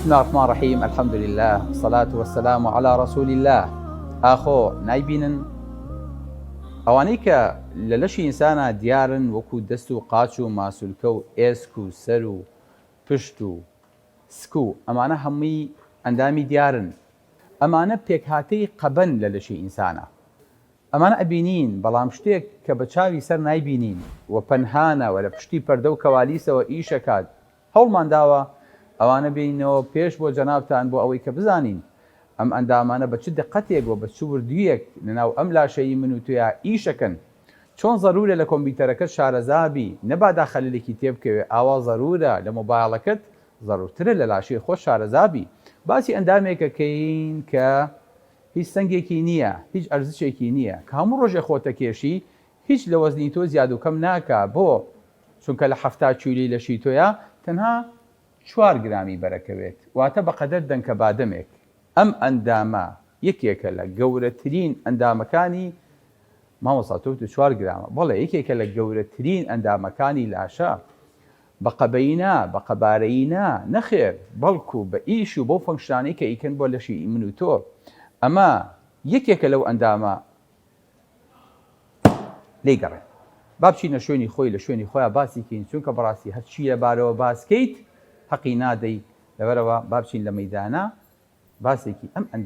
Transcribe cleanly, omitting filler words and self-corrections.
بسم الله الرحمن الرحيم الحمد لله والصلاة والسلام على رسول الله. ئاخۆ نایبینن ئەوانەی کە لە لەشی ئینسانە دیارن وەکو دەست و قاچ و ماسوولکە و ئێسک و سەر و پشت و سک و ئەمانە هەمووی ئەندامی دیارن. ئەمانە پێکهاتەی قەبەن لە لەشی ئینسانە. ئەمانە ئەبینین بەڵام شتێک کە بە چاوی سەر نایبینین و پەنهانەوە لە پشتی پەردە و کەوالیسەوە ئیشەکات. هەوڵمان داوە ئەوانە بینەوە پێش بۆ جەنابتان بۆ ئەوەی کە بزانین ئەم ئەندامانە بە چ دقەتێک و بە چ وردویەک لەناو ئەم لاشەیی من و تویا ئیشەکەن. چۆن ضرورە لە کۆمپیوتەرەکەت شارەزابی نەبادا خەلەلێکی تێبکەوێ، ئاوا ضرورە لە مۆبایڵەکەت ضرورترە لە لاشەی خۆش شارەزابی. باسی ئەندامێکەکەین کە هیچ سەنگێکی نییە، هیچ ئەرزشێکی نییە، کە هەموو ڕۆژێ خۆتە کێشی هیچ لە وەزنی تۆ زیاد و کەم ناکە. بۆ چونکە لە 70 کیلۆی لەشی تۆیە تەنها 4 گرامی بەرەکەوێت، واتە بەقەدەر دەنکە بادەمێک. ئەم ئەندامە یەکێکە لە گەورەترین ئەندامەکانی مامۆستا تۆ 4 گرامە، بەڵێ یەکێکە لە گەورەترین ئەندامەکانی لاشە. بە قەبەینا بە قەبارەینا نەخێر، بەڵکو بە ئیش و بۆ فەنکشنانەی کە ئیکەن بۆ لەشی من و تۆ. ئەمە یەکێکە لەو ئەندامە لێگەڕێن. با بچینە شوێنی خۆی لە شوێنی خۆیان باسیکەین، چونکە بەڕاستی هەرچی لەبارەوە باسکەیت حەقی نادەی. لەبەرەوە با بچین لە مەیدانە باسێکی ئەم ئەندامە